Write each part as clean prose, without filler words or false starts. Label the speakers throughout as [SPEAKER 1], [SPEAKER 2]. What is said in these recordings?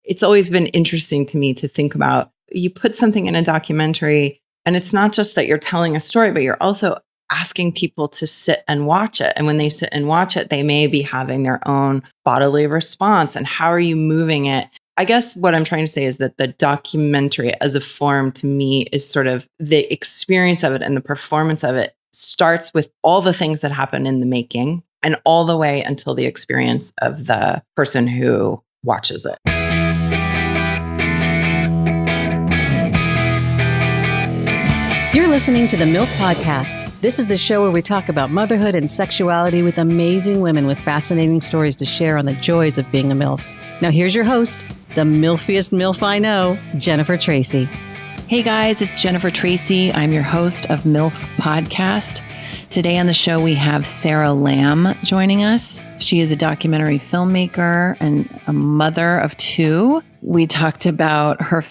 [SPEAKER 1] it's always been interesting to me to think about, you put something in a documentary and it's not just that you're telling a story, but you're also asking people to sit and watch it. And when they sit and watch it, they may be having their own bodily response. And how are you moving it? I guess what I'm trying to say is that the documentary as a form to me is sort of the experience of it, and the performance of it starts with all the things that happen in the making and all the way until the experience of the person who watches it.
[SPEAKER 2] You're listening to the MILF Podcast. This is the show where we talk about motherhood and sexuality with amazing women with fascinating stories to share on the joys of being a MILF. Now here's your host, the MILFiest MILF I know, Jennifer Tracy.
[SPEAKER 3] Hey guys, it's Jennifer Tracy. I'm your host of MILF Podcast. Today on the show, we have Sara Lamm joining us. She is a documentary filmmaker and a mother of two. We talked about her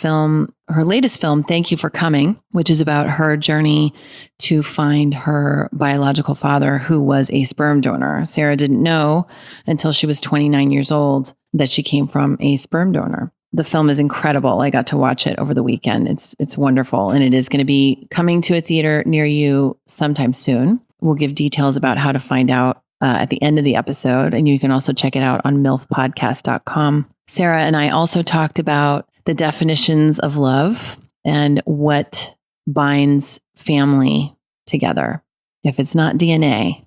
[SPEAKER 3] latest film, Thank You for Coming, which is about her journey to find her biological father, who was a sperm donor. Sara didn't know until she was 29 years old that she came from a sperm donor. The film is incredible. I got to watch it over the weekend. It's wonderful. And it is going to be coming to a theater near you sometime soon. We'll give details about how to find out at the end of the episode. And you can also check it out on milfpodcast.com. Sara and I also talked about the definitions of love and what binds family together. If it's not DNA,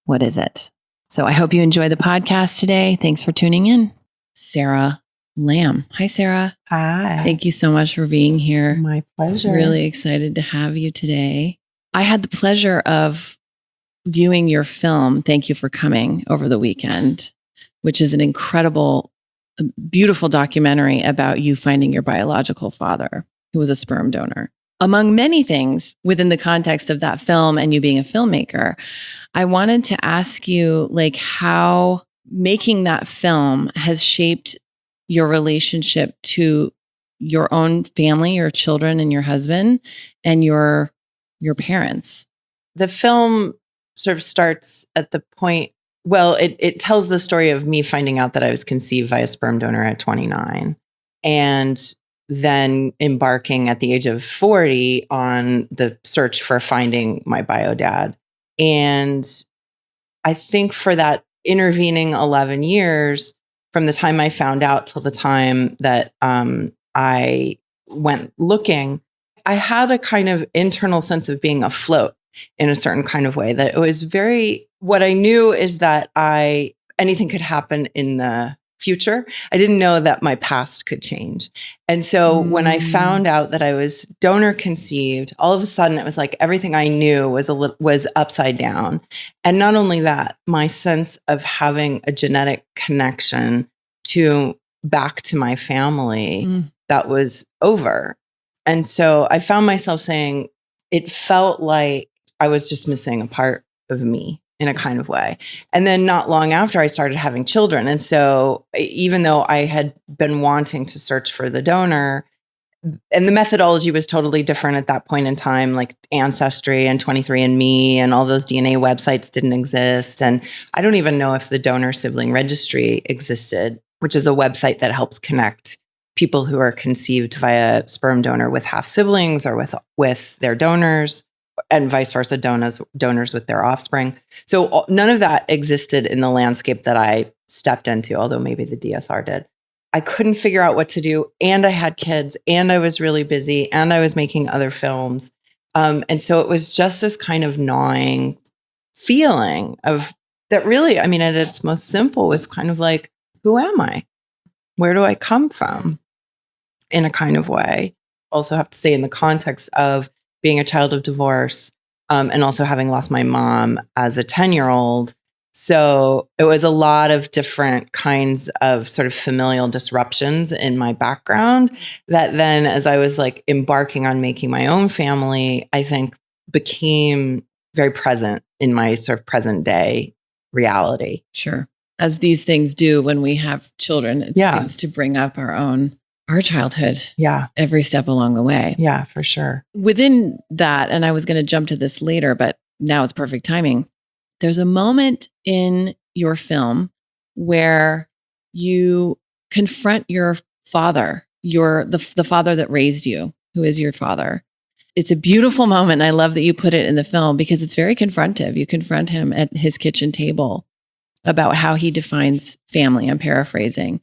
[SPEAKER 3] what is it? So I hope you enjoy the podcast today. Thanks for tuning in. Sara Lamm. Hi, Sara.
[SPEAKER 1] Hi.
[SPEAKER 3] Thank you so much for being here.
[SPEAKER 1] My pleasure.
[SPEAKER 3] Really excited to have you today. I had the pleasure of viewing your film, Thank You for Coming, over the weekend, which is an incredible, beautiful documentary about you finding your biological father, who was a sperm donor. Among many things within the context of that film and you being a filmmaker, I wanted to ask you, like, how making that film has shaped your relationship to your own family, your children and your husband and your parents.
[SPEAKER 1] The film sort of starts at the point, well, it tells the story of me finding out that I was conceived by a sperm donor at 29 and then embarking at the age of 40 on the search for finding my bio dad. And I think for that intervening 11 years, from the time I found out till the time that I went looking, I had a kind of internal sense of being afloat in a certain kind of way, that it was what I knew is that anything could happen in the future. I didn't know that my past could change. And so when I found out that I was donor conceived, all of a sudden it was like everything I knew was upside down. And not only that, my sense of having a genetic connection back to my family, that was over. And so I found myself saying, it felt like I was just missing a part of me in a kind of way. And then not long after, I started having children. And so even though I had been wanting to search for the donor, and the methodology was totally different at that point in time, like Ancestry and 23andMe and all those DNA websites didn't exist. And I don't even know if the donor sibling registry existed, which is a website that helps connect people who are conceived via sperm donor with half siblings or with their donors, and vice versa, donors with their offspring. So none of that existed in the landscape that I stepped into, although maybe the DSR did. I couldn't figure out what to do, and I had kids, and I was really busy, and I was making other films. And so it was just this kind of gnawing feeling of that really, I mean, at its most simple, was kind of like, who am I? Where do I come from? In a kind of way. Also have to say, in the context of being a child of divorce, and also having lost my mom as a 10-year-old. So it was a lot of different kinds of sort of familial disruptions in my background that then, as I was like embarking on making my own family, I think became very present in my sort of present day reality.
[SPEAKER 3] Sure. As these things do when we have children, it seems to bring up our childhood.
[SPEAKER 1] Yeah.
[SPEAKER 3] Every step along the way.
[SPEAKER 1] Yeah, for sure.
[SPEAKER 3] Within that, and I was going to jump to this later, but now it's perfect timing. There's a moment in your film where you confront your father, the father that raised you, who is your father. It's a beautiful moment. And I love that you put it in the film because it's very confrontive. You confront him at his kitchen table about how he defines family. I'm paraphrasing.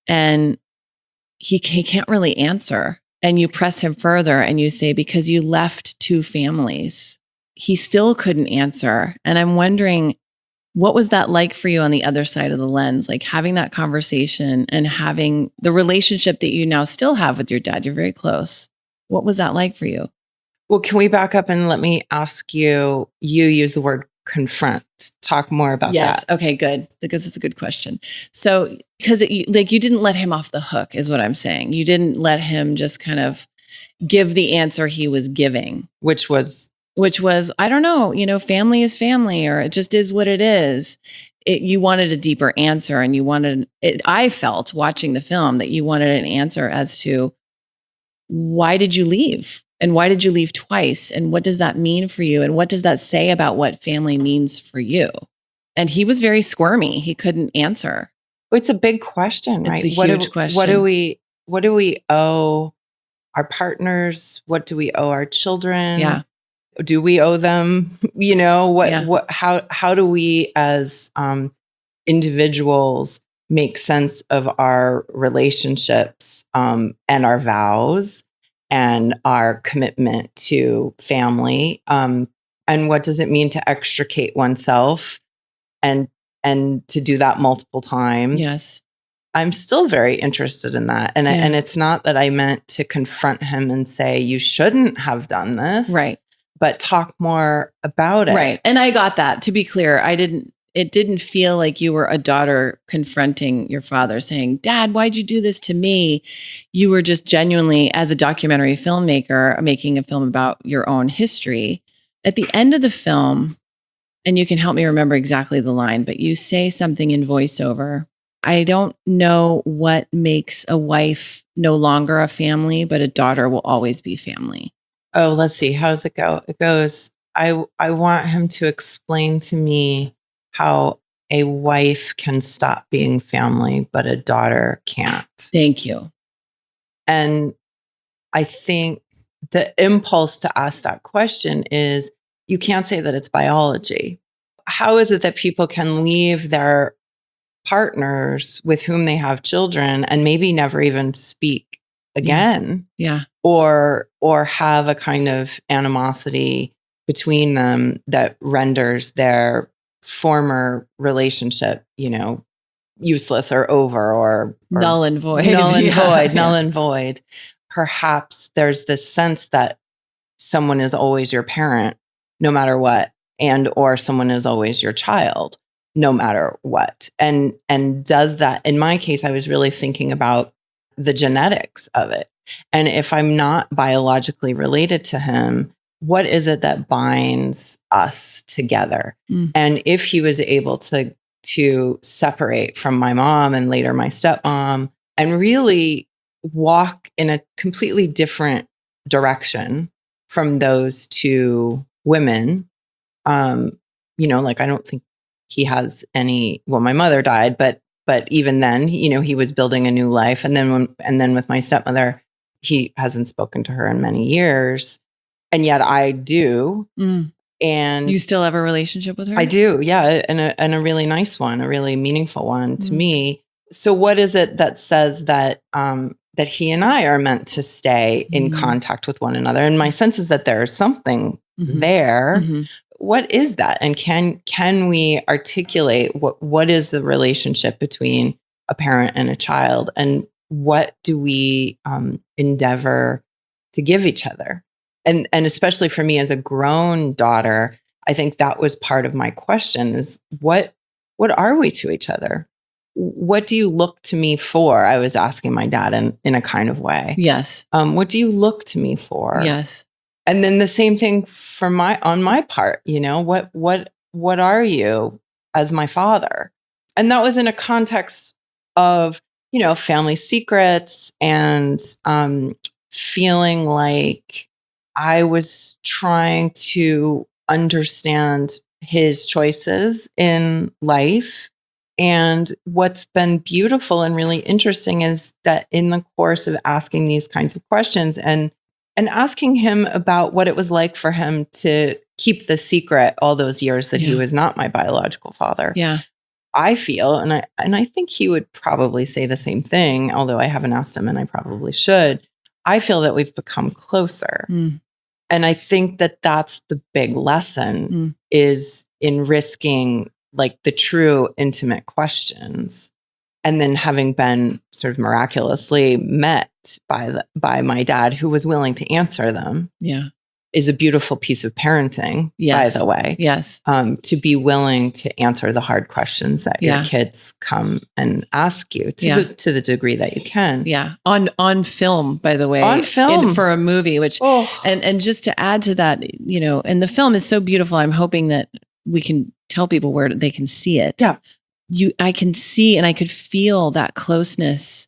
[SPEAKER 3] And he can't really answer. And you press him further and you say, because you left two families. He still couldn't answer. And I'm wondering, what was that like for you on the other side of the lens? Like having that conversation and having the relationship that you now still have with your dad. You're very close. What was that like for you?
[SPEAKER 1] Well, can we back up and let me ask you, you use the word confront. Talk more about that.
[SPEAKER 3] Okay, good. Because it's a good question. So, because you didn't let him off the hook is what I'm saying. You didn't let him just kind of give the answer he was giving.
[SPEAKER 1] Which was,
[SPEAKER 3] I don't know, family is family, or it just is what it is. You wanted a deeper answer, and you wanted it. I felt watching the film that you wanted an answer as to why did you leave? And why did you leave twice? And what does that mean for you? And what does that say about what family means for you? And he was very squirmy. He couldn't answer.
[SPEAKER 1] It's a big question, right?
[SPEAKER 3] It's a huge question.
[SPEAKER 1] What do we owe our partners? What do we owe our children?
[SPEAKER 3] Yeah.
[SPEAKER 1] Do we owe them? How do we as individuals make sense of our relationships and our vows and our commitment to family? And what does it mean to extricate oneself and to do that multiple times?
[SPEAKER 3] Yes.
[SPEAKER 1] I'm still very interested in that. And it's not that I meant to confront him and say, you shouldn't have done this.
[SPEAKER 3] Right.
[SPEAKER 1] But talk more about it.
[SPEAKER 3] Right. And I got that. To be clear, it didn't feel like you were a daughter confronting your father saying, Dad, why'd you do this to me? You were just genuinely, as a documentary filmmaker, making a film about your own history. At the end of the film, and you can help me remember exactly the line, but you say something in voiceover. I don't know what makes a wife no longer a family, but a daughter will always be family.
[SPEAKER 1] Oh, let's see. How does it go? It goes, I want him to explain to me how a wife can stop being family, but a daughter can't.
[SPEAKER 3] Thank you.
[SPEAKER 1] And I think the impulse to ask that question is, you can't say that it's biology. How is it that people can leave their partners with whom they have children and maybe never even speak again?
[SPEAKER 3] Yeah.
[SPEAKER 1] Or have a kind of animosity between them that renders their former relationship, useless or over or
[SPEAKER 3] null and void.
[SPEAKER 1] Null and void. Perhaps there's this sense that someone is always your parent, no matter what, and or someone is always your child, no matter what. And does that, in my case, I was really thinking about the genetics of it. And if I'm not biologically related to him, what is it that binds us together? Mm. And if he was able to separate from my mom and later my stepmom and really walk in a completely different direction from those two women, I don't think he has any, well, my mother died, but even then, he was building a new life. And then with my stepmother, he hasn't spoken to her in many years. And yet I do. Mm. And
[SPEAKER 3] you still have a relationship with her?
[SPEAKER 1] I do. Yeah. And a really nice one, a really meaningful one to me. So what is it that says that, that he and I are meant to stay in contact with one another? And my sense is that there's something there. Mm-hmm. What is that? And can we articulate what is the relationship between a parent and a child? And what do we endeavor to give each other? And especially for me as a grown daughter, I think that was part of my question is what are we to each other? What do you look to me for? I was asking my dad in a kind of way.
[SPEAKER 3] Yes.
[SPEAKER 1] What do you look to me for?
[SPEAKER 3] Yes.
[SPEAKER 1] And then the same thing on my part, what are you as my father? And that was in a context of, family secrets and feeling like I was trying to understand his choices in life And what's been beautiful and really interesting is that in the course of asking these kinds of questions and asking him about what it was like for him to keep the secret all those years that he was not my biological father.
[SPEAKER 3] Yeah.
[SPEAKER 1] I feel, and I think he would probably say the same thing, although I haven't asked him and I probably should. I feel that we've become closer. And I think that that's the big lesson is in risking like the true intimate questions. And then having been sort of miraculously met by my dad, who was willing to answer them, is a beautiful piece of parenting. By the way, to be willing to answer the hard questions that your kids come and ask you to the degree that you can.
[SPEAKER 3] On film, by the way,
[SPEAKER 1] on film
[SPEAKER 3] for a movie. Which and just to add to that, and the film is so beautiful. I'm hoping that we can tell people where they can see it. I can see and I could feel that closeness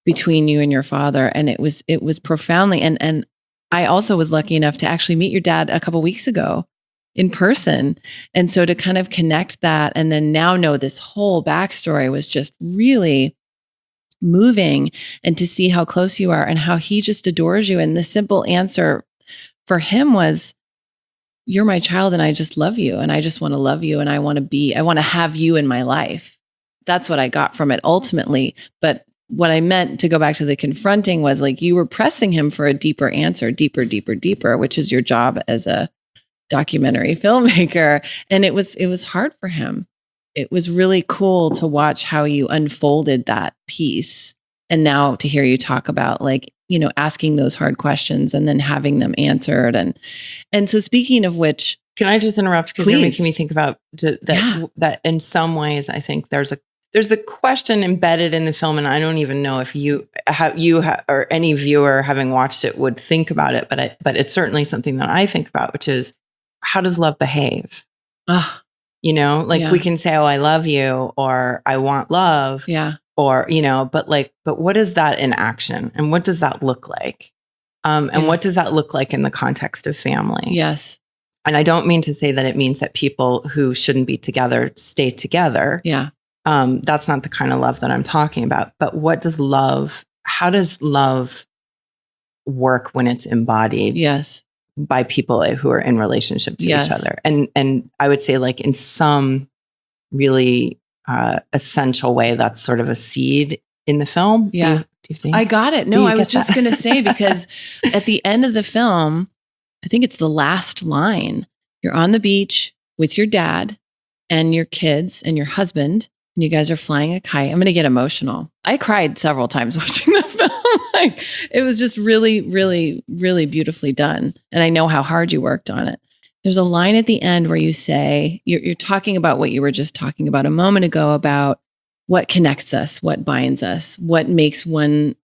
[SPEAKER 3] between you and your father. And it was profoundly, and I also was lucky enough to actually meet your dad a couple weeks ago in person. And so to kind of connect that and then now know this whole backstory was just really moving, and to see how close you are and how he just adores you. And the simple answer for him was, you're my child and I just love you and I just want to love you and I want to have you in my life. That's what I got from it ultimately. But what I meant to go back to the confronting was like you were pressing him for a deeper answer, deeper, which is your job as a documentary filmmaker. And it was hard for him. It was really cool to watch how you unfolded that piece. And now to hear you talk about like, asking those hard questions and then having them answered. And so speaking of which,
[SPEAKER 1] can I just interrupt? Because you're making me think about that in some ways, I think there's a question embedded in the film, and I don't even know if you or any viewer having watched it would think about it, but it's certainly something that I think about, which is, how does love behave? We can say, oh, I love you, or I want love. Or, but what is that in action? And what does that look like? And what does that look like in the context of family?
[SPEAKER 3] Yes.
[SPEAKER 1] And I don't mean to say that it means that people who shouldn't be together stay together. That's not the kind of love that I'm talking about. But how does love work when it's embodied? By people who are in relationship to each other. And I would say like in some really essential way, that's sort of a seed in the film. Do you think?
[SPEAKER 3] I got it. No, I was just going to say, because at the end of the film, I think it's the last line. You're on the beach with your dad and your kids and your husband, and you guys are flying a kite. I'm going to get emotional. I cried several times watching the film. It was just really, really, really beautifully done. And I know how hard you worked on it. There's a line at the end where you say, you're talking about what you were just talking about a moment ago, about what connects us, what binds us, what makes one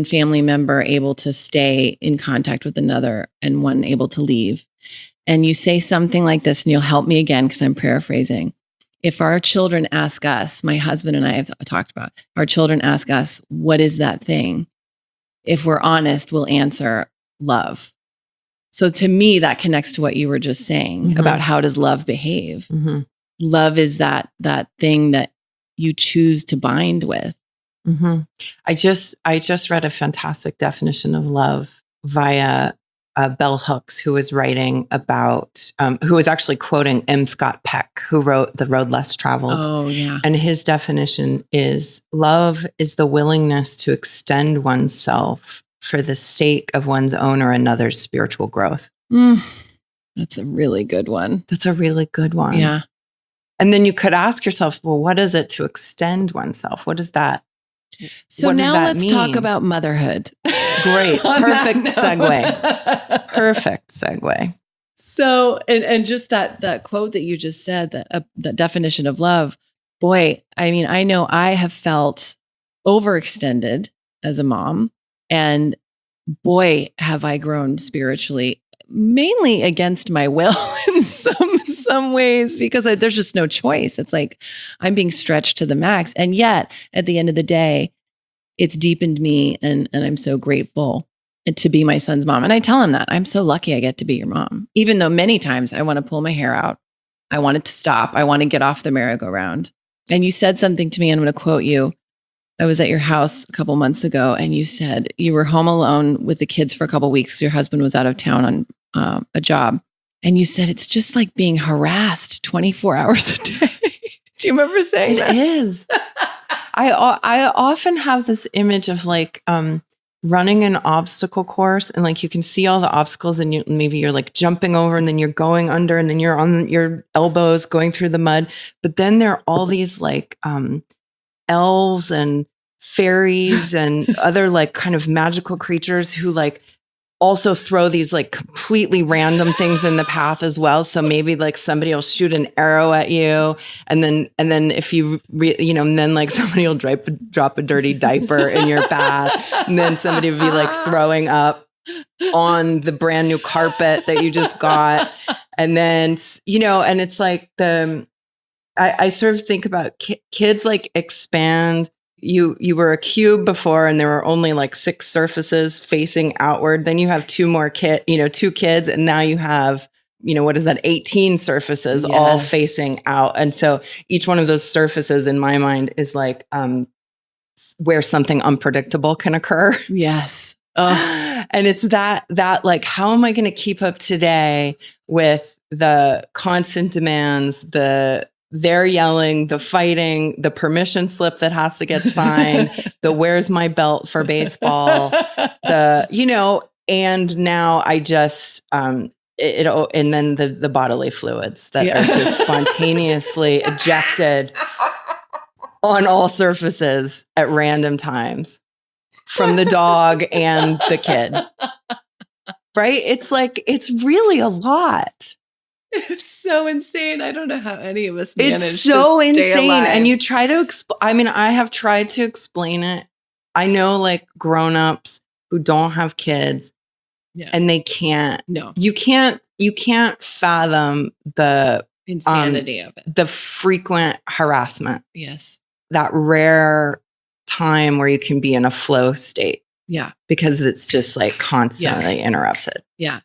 [SPEAKER 3] family member able to stay in contact with another and one able to leave. And you say something like this, and you'll help me again because I'm paraphrasing. If our children ask us, my husband and I have talked about, our children ask us, what is that thing? If we're honest, we'll answer love. So to me, that connects to what you were just saying about how does love behave? Love is that thing that you choose to bind with.
[SPEAKER 1] I just read a fantastic definition of love via Bell Hooks, who was writing about, who was actually quoting M. Scott Peck, who wrote The Road Less Traveled.
[SPEAKER 3] Oh, yeah.
[SPEAKER 1] And his definition is, love is the willingness to extend oneself for the sake of one's own or another's spiritual growth.
[SPEAKER 3] That's a really good one.
[SPEAKER 1] Yeah. And then you could ask yourself, well, what is it to extend oneself? What does that
[SPEAKER 3] So now let's talk about motherhood.
[SPEAKER 1] Great. Perfect segue.
[SPEAKER 3] So, and just that quote that you just said, that definition of love, boy, I mean, I know I have felt overextended as a mom, and boy, have I grown spiritually, mainly against my will in some ways, because there's just no choice. It's like I'm being stretched to the max. And yet at the end of the day, it's deepened me, and I'm so grateful to be my son's mom. And I tell him that I'm so lucky I get to be your mom, even though many times I want to pull my hair out. I want it to stop. I want to get off the merry-go-round. And you said something to me, and I'm going to quote you. I was at your house a couple months ago, and you said you were home alone with the kids for a couple weeks. Your husband was out of town on a job. And you said, it's just like being harassed 24 hours a day. Do you remember saying that?
[SPEAKER 1] It is. I often have this image of like running an obstacle course, and like you can see all the obstacles, and maybe you're like jumping over, and then you're going under, and then you're on your elbows going through the mud. But then there are all these like elves and fairies and other like kind of magical creatures who like also throw these like completely random things in the path as well. So maybe like somebody will shoot an arrow at you, and then if you and then like somebody will drop a dirty diaper in your path, and then somebody will be like throwing up on the brand new carpet that you just got, and then and it's like I sort of think about kids like expand. You were a cube before, and there were only like 6 surfaces facing outward. Then you have 2 kids, and now you have, what is that? 18 surfaces all facing out. And so each one of those surfaces in my mind is like where something unpredictable can occur.
[SPEAKER 3] Yes.
[SPEAKER 1] And it's that like, how am I going to keep up today with the constant demands, they're yelling, the fighting, the permission slip that has to get signed, the where's my belt for baseball, and now I just, and then the bodily fluids that are just spontaneously ejected on all surfaces at random times from the dog and the kid. Right? It's like, it's really a lot.
[SPEAKER 3] It's so insane. I don't know how any of us manage.
[SPEAKER 1] It's so
[SPEAKER 3] to stay
[SPEAKER 1] insane.
[SPEAKER 3] alive.
[SPEAKER 1] And you try to I have tried to explain it. I know like grown-ups who don't have kids and they can't.
[SPEAKER 3] No.
[SPEAKER 1] You can't fathom the
[SPEAKER 3] insanity of it.
[SPEAKER 1] The frequent harassment.
[SPEAKER 3] Yes.
[SPEAKER 1] That rare time where you can be in a flow state.
[SPEAKER 3] Yeah. Because
[SPEAKER 1] it's just like constantly interrupted.
[SPEAKER 3] Yeah.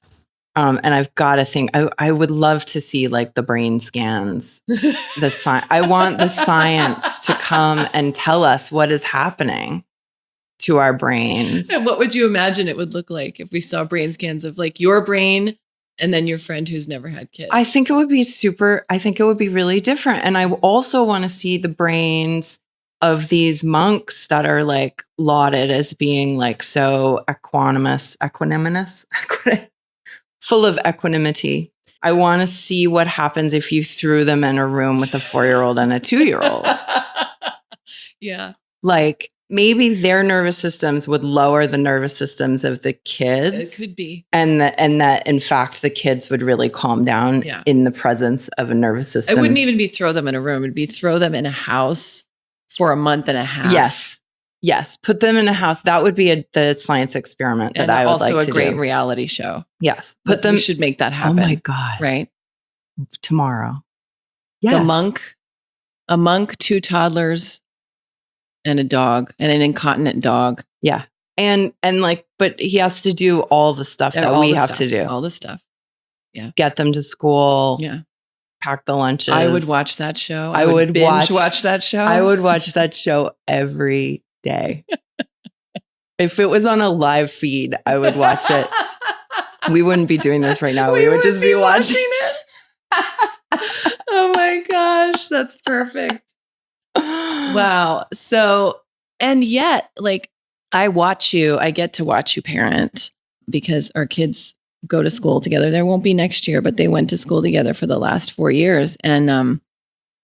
[SPEAKER 1] And I've got to think, I would love to see like the brain scans, I want the science to come and tell us what is happening to our brains.
[SPEAKER 3] And what would you imagine it would look like if we saw brain scans of like your brain and then your friend who's never had kids?
[SPEAKER 1] I think it would be really different. And I also want to see the brains of these monks that are like lauded as being like so equanimous, full of equanimity. I want to see what happens if you threw them in a room with a 4-year-old and a 2-year-old.
[SPEAKER 3] Yeah.
[SPEAKER 1] Like maybe their nervous systems would lower the nervous systems of the kids.
[SPEAKER 3] It could be.
[SPEAKER 1] And that in fact, the kids would really calm down in the presence of a nervous system.
[SPEAKER 3] It wouldn't even be throw them in a room. It'd be throw them in a house for a month and a half.
[SPEAKER 1] Yes. Put them in a house. That would be the science experiment that I would like to do.
[SPEAKER 3] Also a great reality show.
[SPEAKER 1] Yes.
[SPEAKER 3] We should make that happen.
[SPEAKER 1] Oh my God.
[SPEAKER 3] Right?
[SPEAKER 1] Tomorrow. Yes.
[SPEAKER 3] A monk, 2 toddlers, and a dog, and an incontinent dog.
[SPEAKER 1] Yeah. And like, but he has to do all the stuff that we have to do.
[SPEAKER 3] All the stuff. Yeah.
[SPEAKER 1] Get them to school.
[SPEAKER 3] Yeah.
[SPEAKER 1] Pack the lunches.
[SPEAKER 3] I would watch that show.
[SPEAKER 1] I would
[SPEAKER 3] watch that show.
[SPEAKER 1] I would watch that show every day. If it was on a live feed, I would watch it. We wouldn't be doing this right now. We would just be watching
[SPEAKER 3] it. Oh my gosh, that's perfect. Wow. So, and yet, like, I get to watch you parent because our kids go to school together. There won't be next year, but they went to school together for the last 4 years.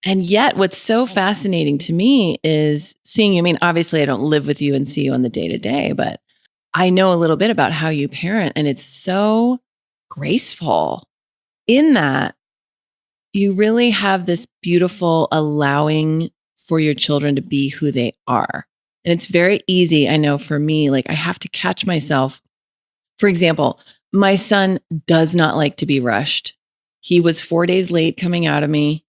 [SPEAKER 3] And yet what's so fascinating to me is seeing you. I mean, obviously I don't live with you and see you on the day-to-day, but I know a little bit about how you parent, and it's so graceful in that you really have this beautiful allowing for your children to be who they are. And it's very easy, I know for me, like I have to catch myself. For example, my son does not like to be rushed. He was 4 days late coming out of me.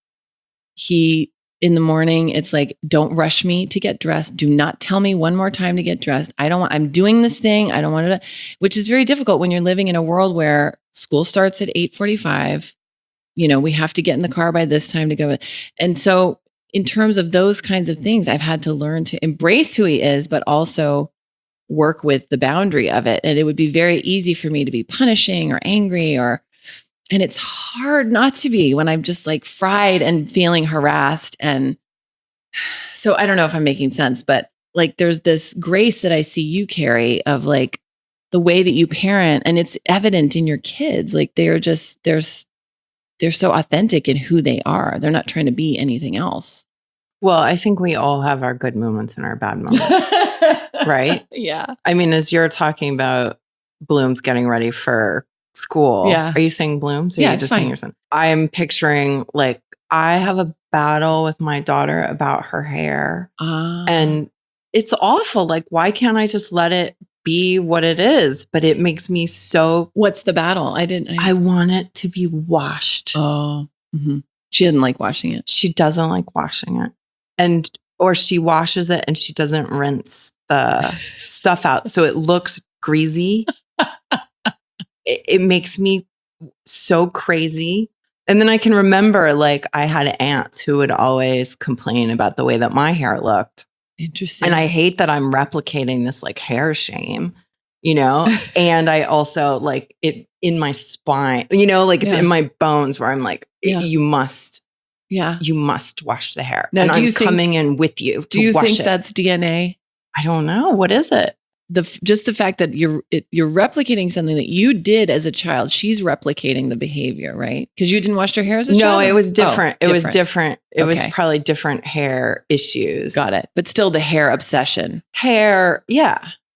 [SPEAKER 3] In the morning, it's like, don't rush me to get dressed. Do not tell me one more time to get dressed. I'm doing this thing. I don't want to, which is very difficult when you're living in a world where school starts at 8:45. We have to get in the car by this time to go. And so in terms of those kinds of things, I've had to learn to embrace who he is, but also work with the boundary of it. And it would be very easy for me to be punishing or angry and it's hard not to be when I'm just like fried and feeling harassed. And so I don't know if I'm making sense, but like there's this grace that I see you carry of like the way that you parent, and it's evident in your kids. Like they're so authentic in who they are. They're not trying to be anything else.
[SPEAKER 1] Well, I think we all have our good moments and our bad moments, right?
[SPEAKER 3] Yeah.
[SPEAKER 1] I mean, as you're talking about Bloom's getting ready for school, are you saying Bloom's? Or
[SPEAKER 3] Yeah,
[SPEAKER 1] are you
[SPEAKER 3] it's
[SPEAKER 1] just
[SPEAKER 3] fine.
[SPEAKER 1] saying your son? I'm picturing like I have a battle with my daughter about her hair, and it's awful. Like, why can't I just let it be what it is? But it makes me so.
[SPEAKER 3] What's the battle?
[SPEAKER 1] I want it to be washed.
[SPEAKER 3] Oh, mm-hmm. She doesn't like washing it.
[SPEAKER 1] She doesn't like washing it. Or she washes it and she doesn't rinse the stuff out. So it looks greasy. It makes me so crazy. And then I can remember like I had aunts who would always complain about the way that my hair looked.
[SPEAKER 3] Interesting.
[SPEAKER 1] And I hate that I'm replicating this like hair shame, you know? And I also like it in my spine, you know, like it's in my bones where I'm like, you must wash the hair.
[SPEAKER 3] Now,
[SPEAKER 1] and I'm coming in with you to wash it.
[SPEAKER 3] Do you think that's DNA?
[SPEAKER 1] I don't know. What is it?
[SPEAKER 3] Just the fact that you're replicating something that you did as a child. She's replicating the behavior, right? Because you didn't wash your hair as a child?
[SPEAKER 1] No, it was different. It was different. It was
[SPEAKER 3] Okay.
[SPEAKER 1] probably different hair issues.
[SPEAKER 3] Got it. But still the hair obsession.
[SPEAKER 1] Hair,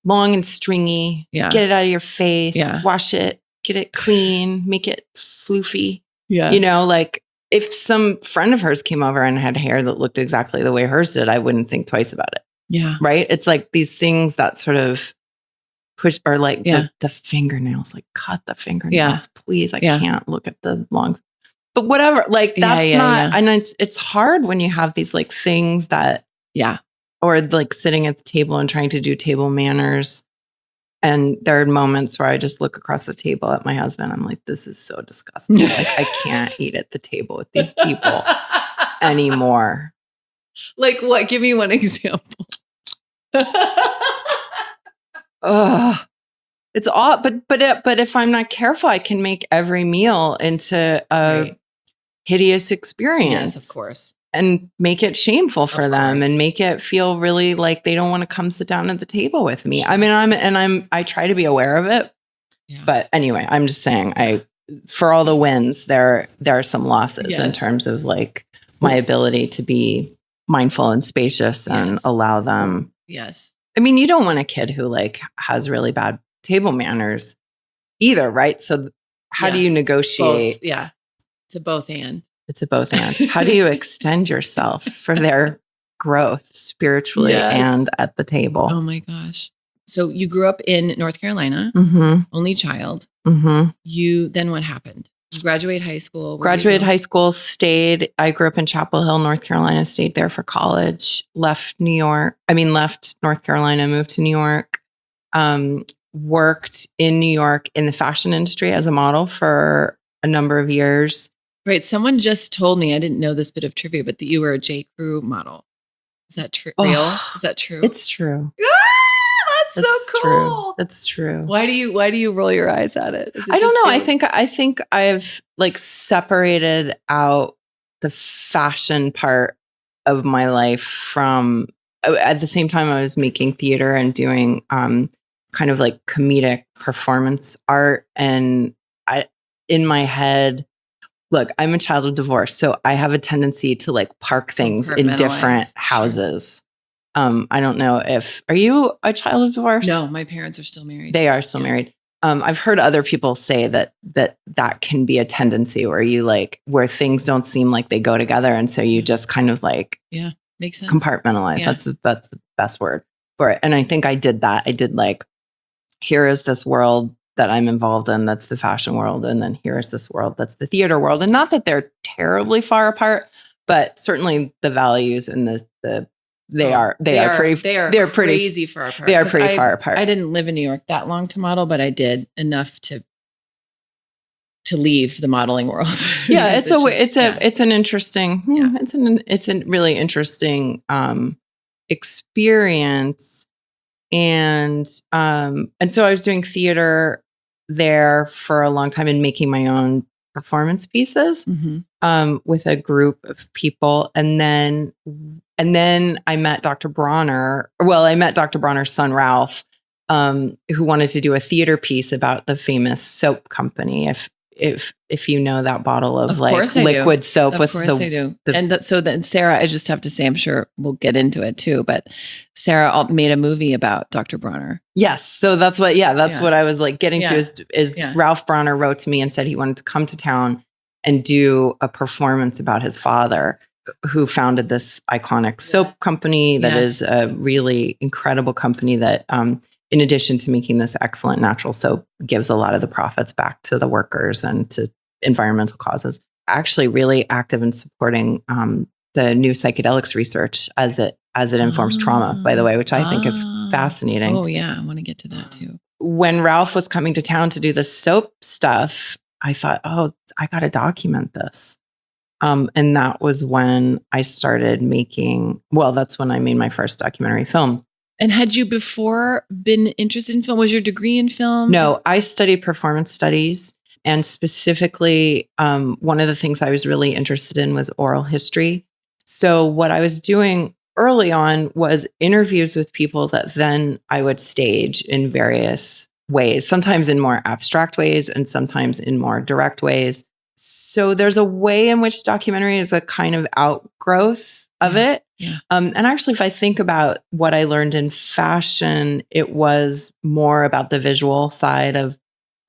[SPEAKER 1] long and stringy.
[SPEAKER 3] Yeah.
[SPEAKER 1] Get it out of your face.
[SPEAKER 3] Yeah.
[SPEAKER 1] Wash it. Get it clean. Make it floofy.
[SPEAKER 3] Yeah.
[SPEAKER 1] You know, like if some friend of hers came over and had hair that looked exactly the way hers did, I wouldn't think twice about it.
[SPEAKER 3] Yeah.
[SPEAKER 1] Right? It's like these things that sort of push, or like the fingernails, like cut the fingernails, please. I can't look at the long, but whatever. Like that's not, and it's hard when you have these like things that, or like sitting at the table and trying to do table manners. And there are moments where I just look across the table at my husband. I'm like, this is so disgusting. Like I can't eat at the table with these people anymore.
[SPEAKER 3] Like what? Give me one example.
[SPEAKER 1] It's all, but if I'm not careful, I can make every meal into a hideous experience.
[SPEAKER 3] Yes, of course.
[SPEAKER 1] And make it shameful for them and make it feel really like they don't want to come sit down at the table with me. Sure. I mean, I try to be aware of it, but anyway, I'm just saying for all the wins, there are some losses in terms of like my ability to be mindful and spacious and allow them.
[SPEAKER 3] Yes.
[SPEAKER 1] I mean, you don't want a kid who like has really bad table manners either, right? So how do you negotiate?
[SPEAKER 3] Both. Yeah. It's a both and.
[SPEAKER 1] It's a both and. How do you extend yourself for their growth spiritually and at the table?
[SPEAKER 3] Oh my gosh. So you grew up in North Carolina, only child. You, then what happened? You graduate high school.
[SPEAKER 1] Graduated high school, stayed. I grew up in Chapel Hill, North Carolina, stayed there for college, left North Carolina, moved to New York, worked in New York in the fashion industry as a model for a number of years.
[SPEAKER 3] Right. Someone just told me, I didn't know this bit of trivia, but that you were a J. Crew model. Is that real? Is that true?
[SPEAKER 1] It's true.
[SPEAKER 3] That's so cool.
[SPEAKER 1] That's true.
[SPEAKER 3] Why do you roll your eyes at it?
[SPEAKER 1] I don't know. I think I've like separated out the fashion part of my life from, at the same time I was making theater and doing kind of like comedic performance art. And in my head, look, I'm a child of divorce, so I have a tendency to like park things in different houses. I don't know are you a child of divorce?
[SPEAKER 3] No, my parents are still married.
[SPEAKER 1] They are still married. I've heard other people say that can be a tendency where you like, where things don't seem like they go together. And so you just kind of like,
[SPEAKER 3] makes sense.
[SPEAKER 1] Compartmentalize. Yeah. That's the best word for it. And I think I did that. I did like, here is this world that I'm involved in. That's the fashion world. And then here is this world. That's the theater world. And not that they're terribly far apart, but certainly the values and they are pretty
[SPEAKER 3] crazy far apart.
[SPEAKER 1] They are pretty far apart.
[SPEAKER 3] I didn't live in New York that long to model, but I did enough to to leave the modeling world.
[SPEAKER 1] Yeah, it's an interesting, it's a really interesting experience. And so I was doing theater there for a long time and making my own performance pieces with a group of people. And then I met Dr. Bronner. Well, I met Dr. Bronner's son, Ralph, who wanted to do a theater piece about the famous soap company. If you know that bottle of like liquid soap
[SPEAKER 3] of
[SPEAKER 1] with
[SPEAKER 3] course I do. So then Sarah, I just have to say, I'm sure we'll get into it too, but Sarah made a movie about Dr. Bronner.
[SPEAKER 1] Yes. So that's what I was like getting to is Ralph Bronner wrote to me and said he wanted to come to town and do a performance about his father, who founded this iconic soap company that is a really incredible company that, in addition to making this excellent natural soap, gives a lot of the profits back to the workers and to environmental causes. Actually really active in supporting the new psychedelics research as it informs trauma, by the way, which I think is fascinating.
[SPEAKER 3] Oh yeah, I want to get to that too.
[SPEAKER 1] When Ralph was coming to town to do the soap stuff, I thought, oh, I got to document this. And that was when I started that's when I made my first documentary film.
[SPEAKER 3] And had you before been interested in film? Was your degree in film?
[SPEAKER 1] No, I studied performance studies. And specifically, one of the things I was really interested in was oral history. So what I was doing early on was interviews with people that then I would stage in various ways, sometimes in more abstract ways and sometimes in more direct ways. So there's a way in which documentary is a kind of outgrowth of it.
[SPEAKER 3] Yeah.
[SPEAKER 1] And actually, if I think about what I learned in fashion, it was more about the visual side of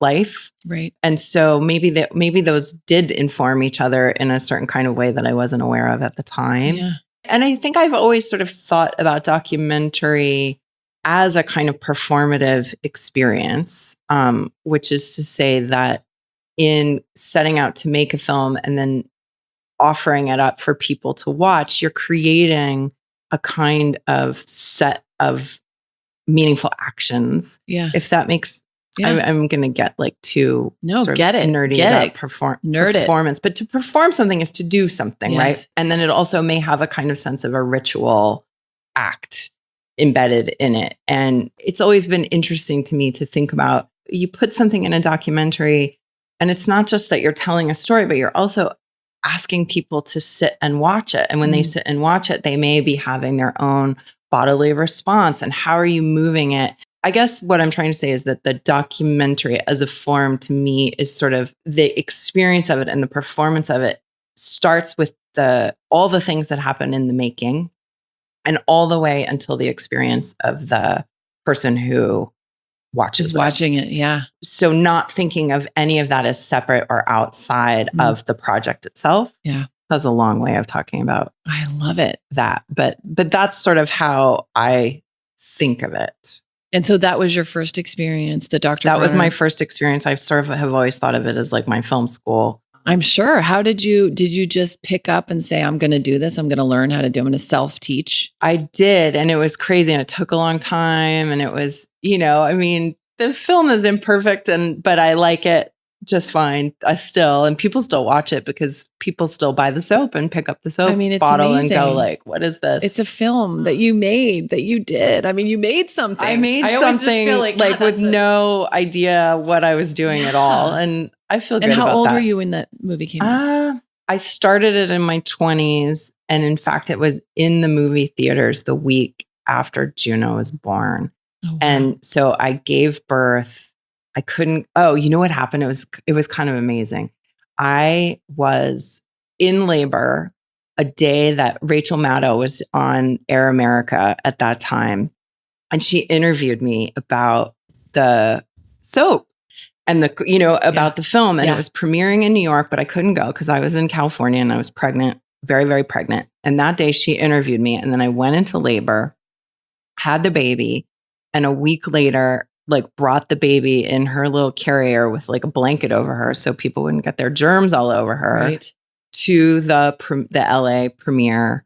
[SPEAKER 1] life.
[SPEAKER 3] Right.
[SPEAKER 1] And so maybe those did inform each other in a certain kind of way that I wasn't aware of at the time.
[SPEAKER 3] Yeah.
[SPEAKER 1] And I think I've always sort of thought about documentary as a kind of performative experience, which is to say that in setting out to make a film and then offering it up for people to watch, you're creating a kind of set of meaningful actions.
[SPEAKER 3] Yeah.
[SPEAKER 1] If that makes, I'm going to get like too nerdy about performance. But to perform something is to do something, right? And then it also may have a kind of sense of a ritual act embedded in it. And it's always been interesting to me to think about, you put something in a documentary and it's not just that you're telling a story, but you're also asking people to sit and watch it. And when they sit and watch it, they may be having their own bodily response. And how are you moving it? I guess what I'm trying to say is that the documentary as a form to me is sort of the experience of it, and the performance of it starts with all the things that happen in the making and all the way until the experience of the person who watching it.
[SPEAKER 3] Yeah.
[SPEAKER 1] So not thinking of any of that as separate or outside of the project itself.
[SPEAKER 3] Yeah.
[SPEAKER 1] That's a long way of talking about.
[SPEAKER 3] I love it.
[SPEAKER 1] That. But that's sort of how I think of it.
[SPEAKER 3] And so that was your first experience, the Dr.
[SPEAKER 1] That was
[SPEAKER 3] Bronner?
[SPEAKER 1] my first experience. I sort of have always thought of it as like my film school.
[SPEAKER 3] I'm sure. How did you just pick up and say, I'm going to do this. I'm going to learn how to do it. I'm going to self-teach.
[SPEAKER 1] I did. And it was crazy. And it took a long time. And it was, I mean, the film is imperfect but I like it just fine. And people still watch it because people still buy the soap and pick up the soap bottle
[SPEAKER 3] amazing.
[SPEAKER 1] And go like, what is this?
[SPEAKER 3] It's a film that you made, that you did. I mean, you made something.
[SPEAKER 1] I made something feel like with no idea what I was doing at all. And I feel good about that.
[SPEAKER 3] And how old were you when that movie came out?
[SPEAKER 1] I started it in my 20s. And in fact, it was in the movie theaters the week after Juno was born. Oh, wow. And so I gave birth. I couldn't, you know what happened? It was kind of amazing. I was in labor a day that Rachel Maddow was on Air America at that time. And she interviewed me about the soap and about the film. And it was premiering in New York, but I couldn't go because I was in California and I was pregnant, very, very pregnant. And that day she interviewed me, and then I went into labor, had the baby, and a week later, brought the baby in her little carrier with a blanket over her so people wouldn't get their germs all over her to the LA premiere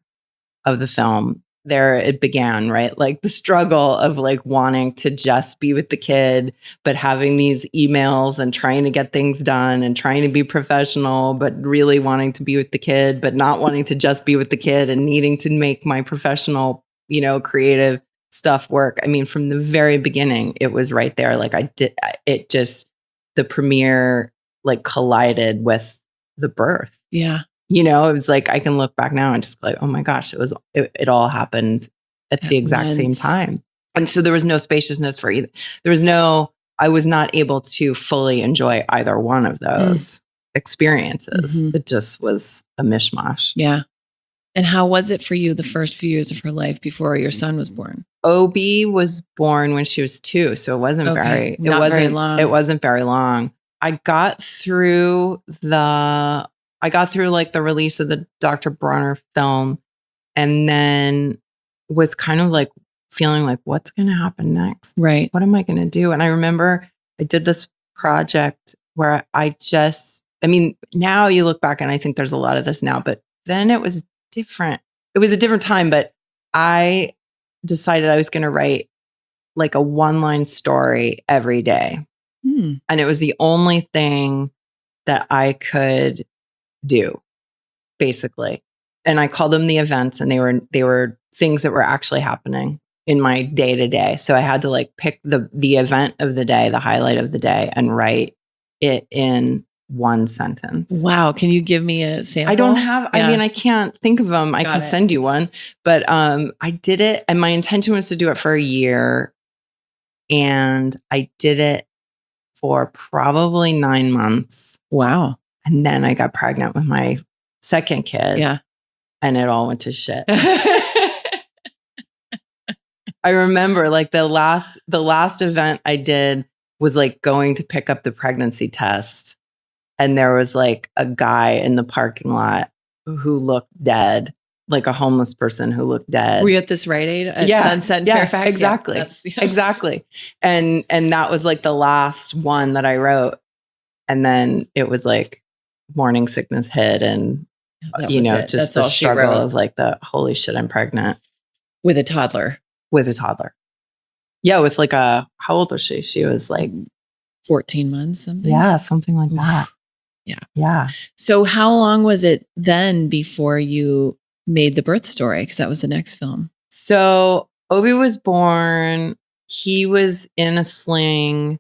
[SPEAKER 1] of the film. there it began, right? Like the struggle of like wanting to just be with the kid, but having these emails and trying to get things done and trying to be professional, but really wanting to be with the kid, but not wanting to just be with the kid and needing to make my professional, creative stuff work. I mean, from the very beginning, it was right there. Like the premiere like collided with the birth.
[SPEAKER 3] Yeah.
[SPEAKER 1] It was like, I can look back now and just like, oh my gosh, it all happened at the exact same time. And so there was no spaciousness for either. I was not able to fully enjoy either one of those experiences.
[SPEAKER 3] Mm-hmm.
[SPEAKER 1] It just was a mishmash.
[SPEAKER 3] Yeah. And how was it for you the first few years of her life before your son was born?
[SPEAKER 1] Obi was born when she was 2. So it wasn't very long. It wasn't very long. I got through like the release of the Dr. Bronner film, and then was kind of like feeling like, what's going to happen next?
[SPEAKER 3] Right.
[SPEAKER 1] What am I going to do? And I remember I did this project where now you look back and I think there's a lot of this now, but then it was different. It was a different time, but I decided I was going to write like a 1-line story every day. And it was the only thing that I could do, basically. And I called them the events, and they were things that were actually happening in my day to day. So I had to like pick the event of the day, the highlight of the day, and write it in one sentence.
[SPEAKER 3] Wow. Can you give me a sample?
[SPEAKER 1] I don't have, I can't think of them. I can send you one, but I did it, and my intention was to do it for a year, and I did it for probably 9 months.
[SPEAKER 3] Wow.
[SPEAKER 1] And then I got pregnant with my second kid.
[SPEAKER 3] Yeah.
[SPEAKER 1] And it all went to shit. I remember like the last event I did was like going to pick up the pregnancy test. And there was like a guy in the parking lot who looked dead, like a homeless person who looked dead.
[SPEAKER 3] Were you at this Rite Aid at Sunset in Fairfax?
[SPEAKER 1] Exactly. Exactly. And that was like the last one that I wrote. And then it was like morning sickness hit, and just the struggle of like the holy shit, I'm pregnant.
[SPEAKER 3] With a toddler.
[SPEAKER 1] Yeah, with like how old was she? She was like
[SPEAKER 3] 14 months, something.
[SPEAKER 1] Yeah, something like that.
[SPEAKER 3] Yeah.
[SPEAKER 1] Yeah.
[SPEAKER 3] So how long was it then before you made the birth story? Because that was the next film.
[SPEAKER 1] So Obi was born. He was in a sling,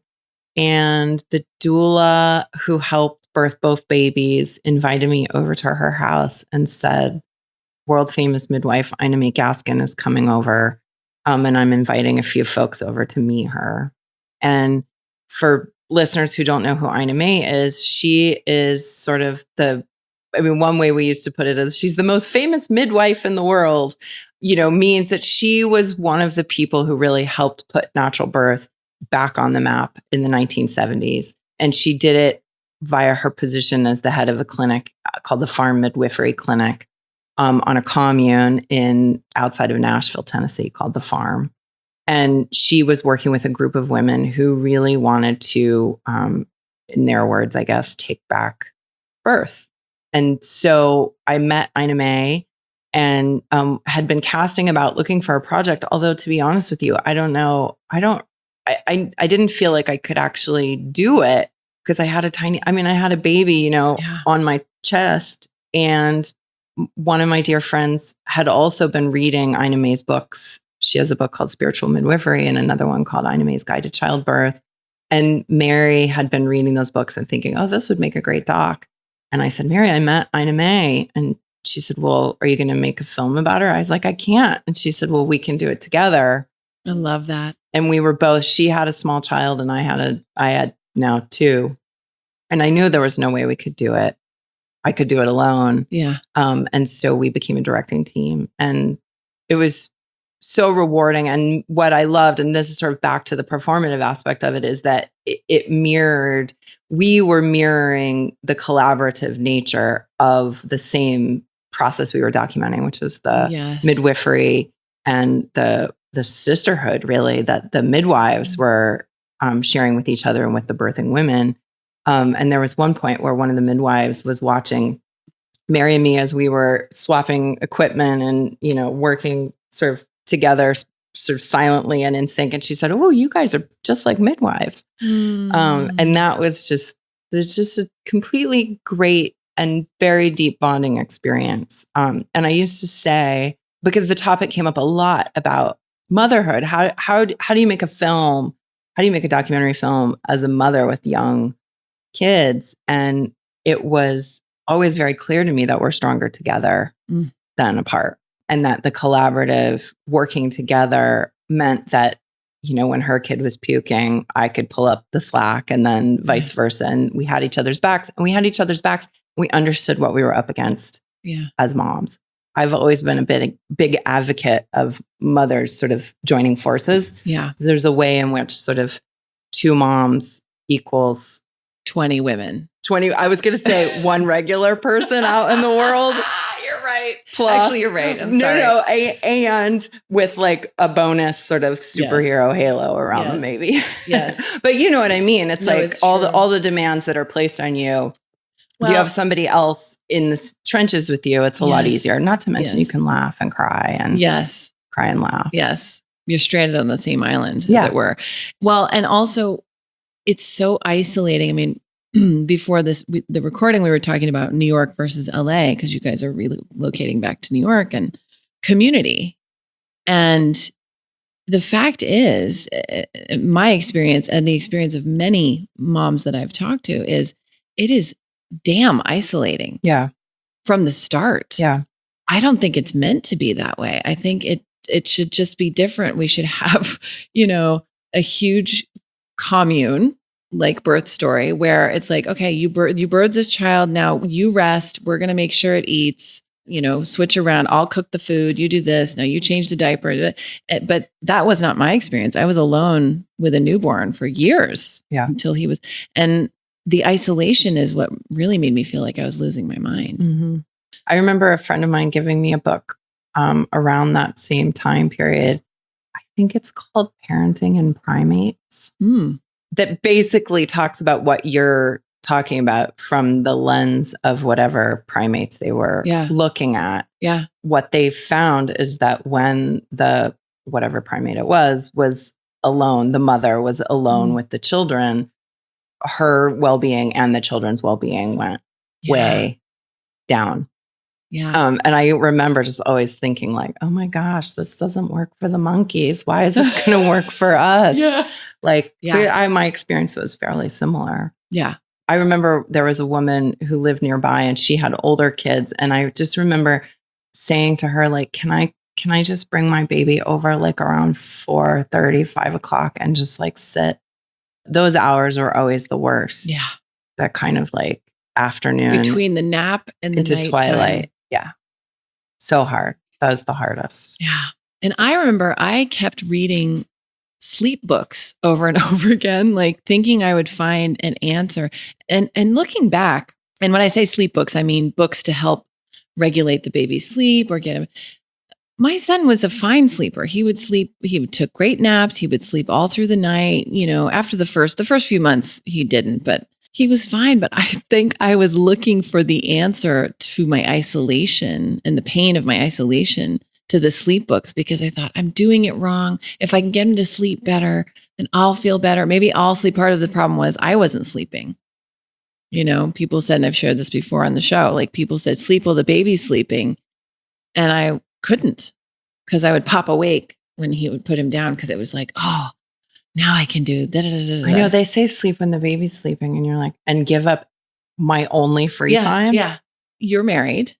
[SPEAKER 1] and the doula who helped birth both babies invited me over to her house and said, world famous midwife Ina May Gaskin is coming over. And I'm inviting a few folks over to meet her. And for listeners who don't know who Ina May is, she is sort of one way we used to put it is she's the most famous midwife in the world, means that she was one of the people who really helped put natural birth back on the map in the 1970s. And she did it via her position as the head of a clinic called the Farm Midwifery Clinic on a commune outside of Nashville, Tennessee, called the Farm. And she was working with a group of women who really wanted to, in their words, I guess, take back birth. And so I met Ina May and had been casting about looking for a project. Although, to be honest with you, I don't know. I didn't feel like I could actually do it because I had I had a baby, on my chest. And one of my dear friends had also been reading Ina May's books. She has a book called Spiritual Midwifery and another one called Ina May's Guide to Childbirth. And Mary had been reading those books and thinking, oh, this would make a great doc. And I said, Mary, I met Ina May. And she said, well, are you going to make a film about her? I was like, I can't. And she said, well, we can do it together.
[SPEAKER 3] I love that.
[SPEAKER 1] And we were both, she had a small child and I had now 2. And I knew there was no way we could do it. I could do it alone.
[SPEAKER 3] Yeah.
[SPEAKER 1] And so we became a directing team, and it was so rewarding. And what I loved, and this is sort of back to the performative aspect of it, is that we were mirroring the collaborative nature of the same process we were documenting, which was the midwifery and the sisterhood, really, that the midwives were sharing with each other and with the birthing women. And there was one point where one of the midwives was watching Mary and me as we were swapping equipment and, working sort of together, sort of silently and in sync. And she said, "Oh, you guys are just like midwives." And that was there's just a completely great and very deep bonding experience. And I used to say, because the topic came up a lot about motherhood, how do you make a film? How do you make a documentary film as a mother with young kids? And it was always very clear to me that we're stronger together than apart. And that the collaborative working together meant that, when her kid was puking, I could pull up the slack, and then vice versa. And we had each other's backs, We understood what we were up against as moms. I've always been a big advocate of mothers sort of joining forces.
[SPEAKER 3] Yeah.
[SPEAKER 1] There's a way in which sort of 2 moms equals
[SPEAKER 3] 20 women.
[SPEAKER 1] 20. I was going to say one regular person out in the world.
[SPEAKER 3] You're right.
[SPEAKER 1] Plus,
[SPEAKER 3] actually, you're right. I'm sorry.
[SPEAKER 1] No, and with like a bonus sort of superhero halo around them, maybe.
[SPEAKER 3] Yes.
[SPEAKER 1] But you know what I mean? It's
[SPEAKER 3] it's
[SPEAKER 1] all the demands that are placed on you. If you have somebody else in the trenches with you, it's a lot easier. Not to mention you can laugh and cry and cry and laugh.
[SPEAKER 3] Yes. You're stranded on the same island, as it were. Well, and also it's so isolating. I mean, before the recording, we were talking about New York versus LA, because you guys are relocating back to New York and community. And the fact is, my experience and the experience of many moms that I've talked to is it is damn isolating.
[SPEAKER 1] Yeah.
[SPEAKER 3] From the start.
[SPEAKER 1] Yeah.
[SPEAKER 3] I don't think it's meant to be that way. I think it should just be different. We should have, a huge commune like birth story where it's like, okay, you birthed this child. Now you rest. We're going to make sure it eats, switch around. I'll cook the food. You do this. Now you change the diaper. But that was not my experience. I was alone with a newborn for years until he was, and the isolation is what really made me feel like I was losing my mind.
[SPEAKER 1] Mm-hmm. I remember a friend of mine giving me a book around that same time period. I think it's called Parenting and Primates. That basically talks about what you're talking about from the lens of whatever primates they were looking at.
[SPEAKER 3] Yeah.
[SPEAKER 1] What they found is that when the whatever primate it was alone, the mother was alone with the children, her well-being and the children's well-being went way down.
[SPEAKER 3] Yeah.
[SPEAKER 1] And I remember just always thinking like, oh my gosh, this doesn't work for the monkeys. Why is it going to work for us? My experience was fairly similar.
[SPEAKER 3] Yeah.
[SPEAKER 1] I remember there was a woman who lived nearby and she had older kids. And I just remember saying to her, like, can I just bring my baby over like around 4:30, 5 o'clock and just like sit? Those hours were always the worst.
[SPEAKER 3] Yeah.
[SPEAKER 1] That kind of like afternoon.
[SPEAKER 3] Between the nap and the
[SPEAKER 1] into
[SPEAKER 3] nighttime.
[SPEAKER 1] twilight. Yeah. So hard. That was the hardest.
[SPEAKER 3] Yeah. And I remember I kept reading sleep books over and over again, like thinking I would find an answer. And looking back, and when I say sleep books, I mean books to help regulate the baby's sleep or get him. My son was a fine sleeper. He would sleep. He took great naps. He would sleep all through the night. After the first few months, he didn't, but he was fine. But I think I was looking for the answer to my isolation and the pain of my isolation to the sleep books, because I thought, I'm doing it wrong. If I can get him to sleep better, then I'll feel better. Maybe I'll sleep. Part of the problem was I wasn't sleeping. People said, and I've shared this before on the show, like people said, sleep while the baby's sleeping. And I couldn't, because I would pop awake when he would put him down, because it was like, oh, now I can do da-da-da-da-da.
[SPEAKER 1] I know they say sleep when the baby's sleeping, and you're like, and give up my only free time.
[SPEAKER 3] Yeah. You're married.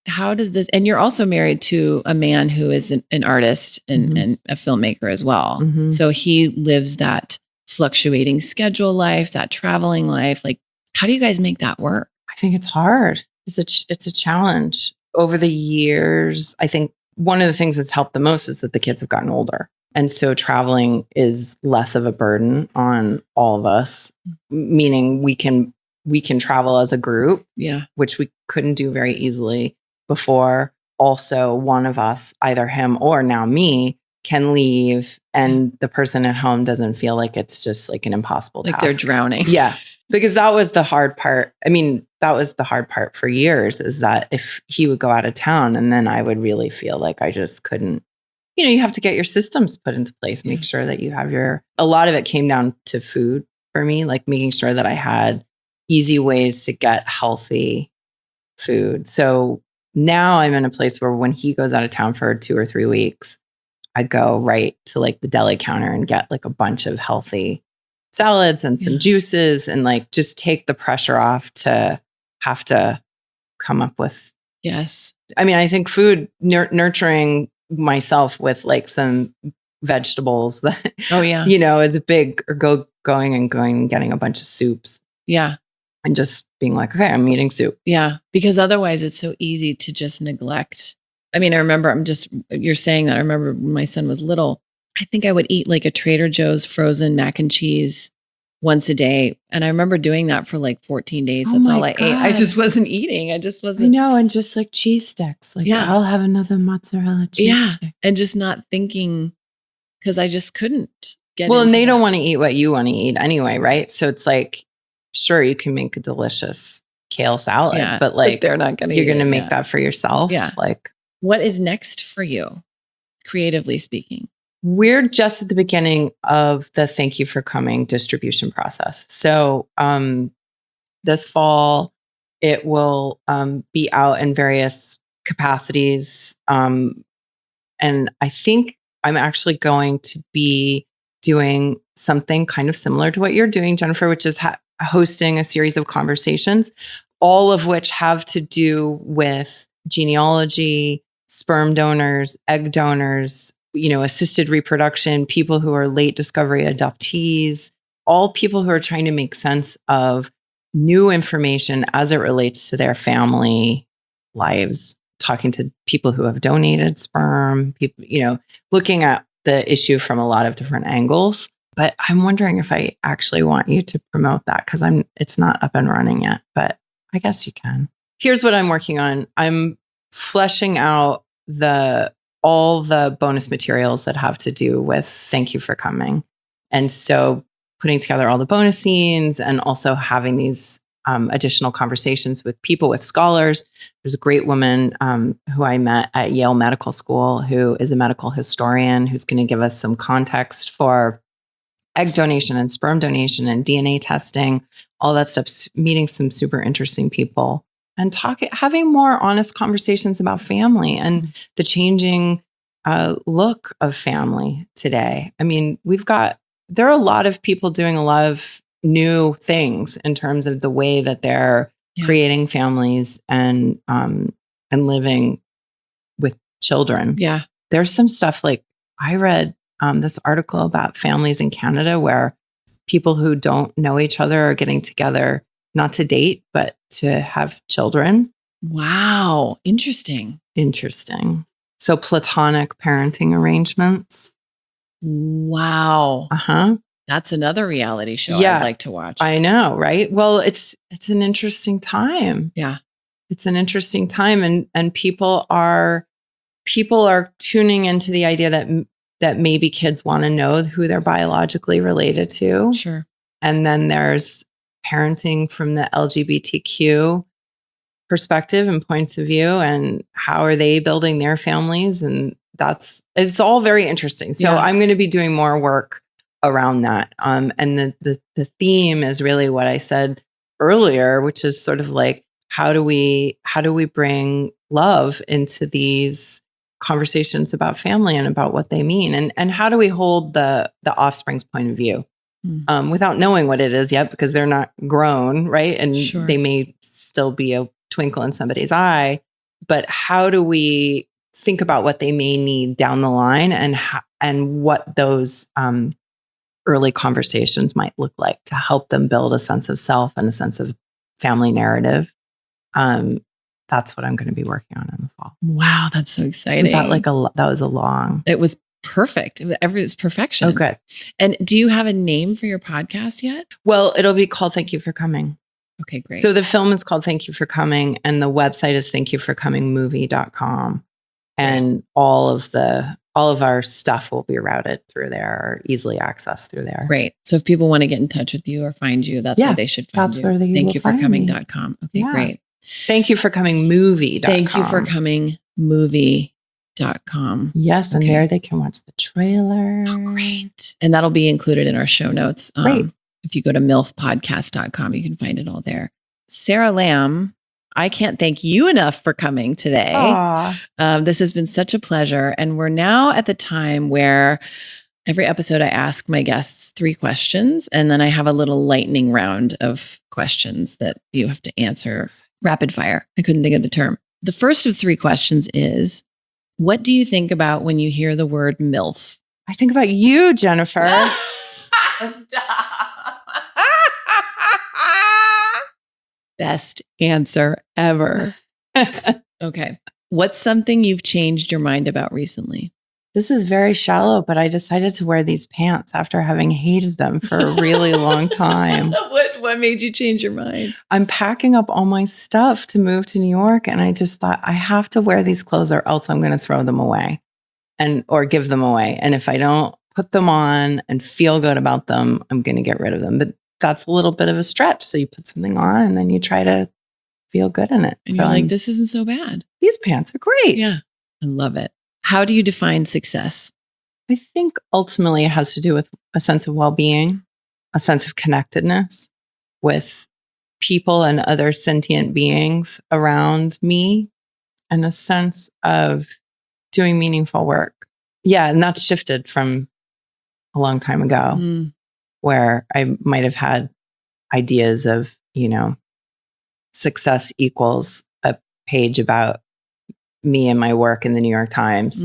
[SPEAKER 3] How does this, and you're also married to a man who is an artist and a filmmaker as well.
[SPEAKER 1] Mm-hmm.
[SPEAKER 3] So he lives that fluctuating schedule life, that traveling life. Like, how do you guys make that work?
[SPEAKER 1] I think it's hard. It's a challenge. Over the years, I think one of the things that's helped the most is that the kids have gotten older. And so traveling is less of a burden on all of us, meaning we can travel as a group, which we couldn't do very easily before. Also, one of us, either him or now me, can leave, and the person at home doesn't feel like it's just like an impossible task.
[SPEAKER 3] Like they're drowning.
[SPEAKER 1] Yeah. Because that was the hard part. I mean, that was the hard part for years, is that if he would go out of town, and then I would really feel like I just couldn't, you have to get your systems put into place, make sure that you have a lot of it came down to food for me, like making sure that I had easy ways to get healthy food. So now I'm in a place where when he goes out of town for 2 or 3 weeks, I go right to like the deli counter and get like a bunch of healthy salads and some juices, and like just take the pressure off to have to come up with.
[SPEAKER 3] Yes.
[SPEAKER 1] I mean, I think food, nurturing myself with like some vegetables that, is a big, or going and getting a bunch of soups.
[SPEAKER 3] Yeah.
[SPEAKER 1] And just being like, okay, I'm eating soup.
[SPEAKER 3] Yeah. Because otherwise it's so easy to just neglect. I mean, I remember you're saying that. I remember when my son was little, I think I would eat like a Trader Joe's frozen mac and cheese once a day. And I remember doing that for like 14 days. That's all I ate. I just wasn't eating. I just wasn't.
[SPEAKER 1] I know. And just like cheese sticks. Like, I'll have another mozzarella cheese stick.
[SPEAKER 3] And just not thinking, because I just couldn't get
[SPEAKER 1] and they don't want to eat what you want to eat anyway, right? So it's like, sure, you can make a delicious kale salad, but like
[SPEAKER 3] they're not going to.
[SPEAKER 1] You're going to make that for yourself.
[SPEAKER 3] Yeah.
[SPEAKER 1] Like,
[SPEAKER 3] what is next for you, creatively speaking?
[SPEAKER 1] We're just at the beginning of the Thank You for Coming distribution process. So this fall, it will be out in various capacities. And I think I'm actually going to be doing something kind of similar to what you're doing, Jennifer, which is hosting a series of conversations, all of which have to do with genealogy, sperm donors, egg donors, assisted reproduction, people who are late discovery adoptees, all people who are trying to make sense of new information as it relates to their family lives, talking to people who have donated sperm, people, looking at the issue from a lot of different angles. But I'm wondering if I actually want you to promote that, because it's not up and running yet, but I guess you can. Here's what I'm working on. I'm fleshing out all the bonus materials that have to do with Thank You for Coming. And so putting together all the bonus scenes, and also having these additional conversations with people, with scholars. There's a great woman who I met at Yale Medical School, who is a medical historian, who's going to give us some context for egg donation and sperm donation and DNA testing, all that stuff, meeting some super interesting people, and having more honest conversations about family and the changing look of family today. I mean, there are a lot of people doing a lot of new things in terms of the way that they're creating families and living with children.
[SPEAKER 3] Yeah.
[SPEAKER 1] There's some stuff, like I read this article about families in Canada where people who don't know each other are getting together, not to date, but to have children.
[SPEAKER 3] Wow. Interesting.
[SPEAKER 1] So platonic parenting arrangements.
[SPEAKER 3] Wow.
[SPEAKER 1] Uh-huh.
[SPEAKER 3] That's another reality show I'd like to watch.
[SPEAKER 1] I know, right? Well, it's an interesting time.
[SPEAKER 3] Yeah.
[SPEAKER 1] It's an interesting time, and people are tuning into the idea that maybe kids want to know who they're biologically related to.
[SPEAKER 3] Sure. And
[SPEAKER 1] then there's parenting from the LGBTQ perspective and points of view, and how are they building their families, and it's all very interesting. So I'm going to be doing more work around that. And the theme is really what I said earlier, which is sort of like, how do we bring love into these conversations about family and about what they mean, and how do we hold the offspring's point of view without knowing what it is yet, because they're not grown, right? And they may still be a twinkle in somebody's eye, but how do we think about what they may need down the line, and what those early conversations might look like to help them build a sense of self and a sense of family narrative. That's what I'm going to be working on in the fall.
[SPEAKER 3] Wow, that's so exciting.
[SPEAKER 1] Was that that was a long?
[SPEAKER 3] It was perfect. It was perfection.
[SPEAKER 1] Okay.
[SPEAKER 3] And do you have a name for your podcast yet?
[SPEAKER 1] Well, it'll be called Thank You for Coming.
[SPEAKER 3] Okay, great.
[SPEAKER 1] So the film is called Thank You for Coming, and the website is thankyouforcomingmovie.com. And all of the all of our stuff will be routed through there or easily accessed through there.
[SPEAKER 3] Great. So if people want to get in touch with you or find you, that's where they should find
[SPEAKER 1] that's
[SPEAKER 3] you.
[SPEAKER 1] Where they
[SPEAKER 3] thankyouforcoming.com. Okay, great.
[SPEAKER 1] Thank you for coming movie.com.
[SPEAKER 3] Thank you for coming movie.com.
[SPEAKER 1] Yes. And there they can watch the trailer.
[SPEAKER 3] Oh, great. And that'll be included in our show notes.
[SPEAKER 1] Great.
[SPEAKER 3] If you go to milfpodcast.com, you can find it all there. Sara Lamm, I can't thank you enough for coming today. This has been such a pleasure. And we're now at the time where every episode I ask my guests 3 questions, and then I have a little lightning round of questions that you have to answer rapid fire. I couldn't think of the term. The first of 3 questions is, what do you think about when you hear the word MILF?
[SPEAKER 1] I think about you, Jennifer.
[SPEAKER 3] Stop. Best answer ever. Okay. What's something you've changed your mind about recently?
[SPEAKER 1] This is very shallow, but I decided to wear these pants after having hated them for a really long time.
[SPEAKER 3] What made you change your mind?
[SPEAKER 1] I'm packing up all my stuff to move to New York, and I just thought I have to wear these clothes or else I'm going to throw them away or give them away. And if I don't put them on and feel good about them, I'm going to get rid of them. But that's a little bit of a stretch. So you put something on and then you try to feel good in it.
[SPEAKER 3] And you're like, this isn't so bad.
[SPEAKER 1] These pants are great.
[SPEAKER 3] Yeah. I love it. How do you define success?
[SPEAKER 1] I think ultimately it has to do with a sense of well-being, a sense of connectedness with people and other sentient beings around me, and a sense of doing meaningful work. Yeah. And that's shifted from a long time ago. Where I might have had ideas of, success equals a page about me and my work in the New York Times,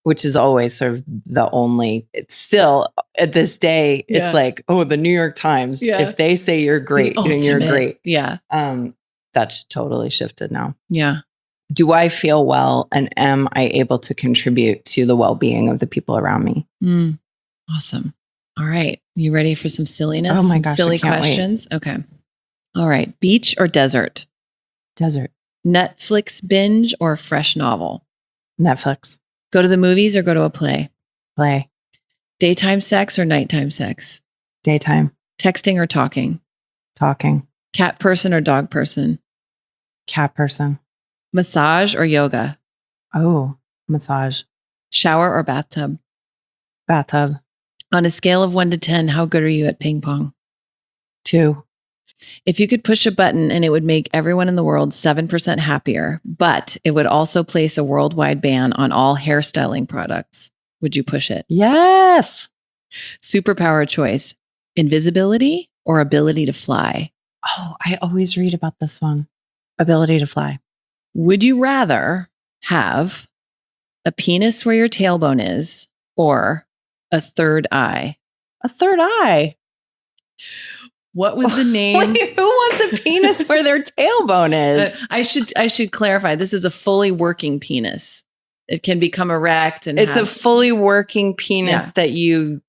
[SPEAKER 1] which is always sort of it's still at this day, it's like, oh, the New York Times, if they say you're great, then you're great.
[SPEAKER 3] Yeah.
[SPEAKER 1] That's totally shifted now.
[SPEAKER 3] Yeah.
[SPEAKER 1] Do I feel well, and am I able to contribute to the well-being of the people around me?
[SPEAKER 3] Awesome. All right. You ready for some silliness?
[SPEAKER 1] Oh my gosh.
[SPEAKER 3] Silly questions. Wait. Okay. All right. Beach or desert?
[SPEAKER 1] Desert.
[SPEAKER 3] Netflix binge or fresh novel?
[SPEAKER 1] Netflix.
[SPEAKER 3] Go to the movies or go to a play?
[SPEAKER 1] Play.
[SPEAKER 3] Daytime sex or nighttime sex?
[SPEAKER 1] Daytime.
[SPEAKER 3] Texting or talking?
[SPEAKER 1] Talking.
[SPEAKER 3] Cat person or dog person?
[SPEAKER 1] Cat person.
[SPEAKER 3] Massage or yoga?
[SPEAKER 1] Oh, massage.
[SPEAKER 3] Shower or bathtub?
[SPEAKER 1] Bathtub.
[SPEAKER 3] On a scale of 1 to 10, how good are you at ping pong?
[SPEAKER 1] 2.
[SPEAKER 3] If you could push a button and it would make everyone in the world 7% happier, but it would also place a worldwide ban on all hairstyling products, would you push it?
[SPEAKER 1] Yes.
[SPEAKER 3] Superpower choice, invisibility or ability to fly?
[SPEAKER 1] Oh, I always read about this one. Ability to fly.
[SPEAKER 3] Would you rather have a penis where your tailbone is or a third eye?
[SPEAKER 1] A third eye.
[SPEAKER 3] What was the name?
[SPEAKER 1] Wait, who wants a penis where their tailbone is?
[SPEAKER 3] I should clarify. This is a fully working penis. It can become erect, and
[SPEAKER 1] it's a fully working penis that you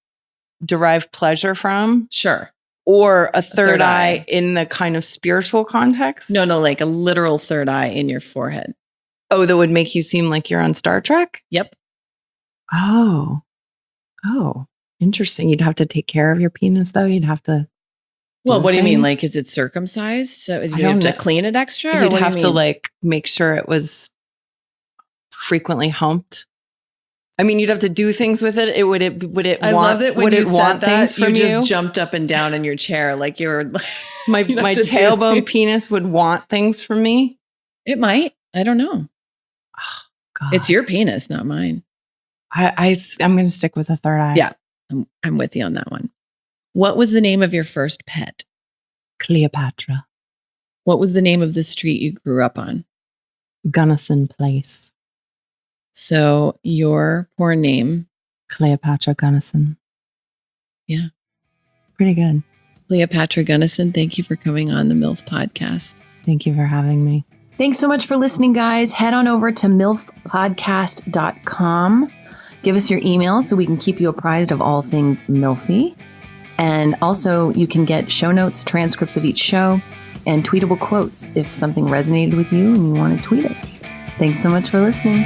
[SPEAKER 1] derive pleasure from.
[SPEAKER 3] Sure.
[SPEAKER 1] Or a third eye in the kind of spiritual context.
[SPEAKER 3] No, like a literal third eye in your forehead.
[SPEAKER 1] Oh, that would make you seem like you're on Star Trek?
[SPEAKER 3] Yep.
[SPEAKER 1] Oh, interesting. You'd have to take care of your penis, though. You'd have to.
[SPEAKER 3] Well, what do you mean? Like, is it circumcised? So you have to clean it extra?
[SPEAKER 1] You'd have to like make sure it was frequently humped. I mean, you'd have to do things with it. Would it
[SPEAKER 3] I
[SPEAKER 1] want,
[SPEAKER 3] love it when
[SPEAKER 1] would
[SPEAKER 3] you
[SPEAKER 1] it
[SPEAKER 3] said
[SPEAKER 1] want
[SPEAKER 3] that,
[SPEAKER 1] things from
[SPEAKER 3] you
[SPEAKER 1] you?
[SPEAKER 3] just jumped up and down in your chair like you're
[SPEAKER 1] my tailbone penis would want things from me.
[SPEAKER 3] It might. I don't know.
[SPEAKER 1] Oh, God.
[SPEAKER 3] It's your penis, not mine.
[SPEAKER 1] I'm going to stick with a third eye.
[SPEAKER 3] Yeah, I'm with you on that one. What was the name of your first pet?
[SPEAKER 1] Cleopatra.
[SPEAKER 3] What was the name of the street you grew up on?
[SPEAKER 1] Gunnison Place.
[SPEAKER 3] So your porn name?
[SPEAKER 1] Cleopatra Gunnison.
[SPEAKER 3] Yeah.
[SPEAKER 1] Pretty good.
[SPEAKER 3] Cleopatra Gunnison, thank you for coming on the MILF podcast.
[SPEAKER 1] Thank you for having me.
[SPEAKER 3] Thanks so much for listening, guys. Head on over to milfpodcast.com. Give us your email so we can keep you apprised of all things MILFy. And also, you can get show notes, transcripts of each show, and tweetable quotes if something resonated with you and you want to tweet it. Thanks so much for listening.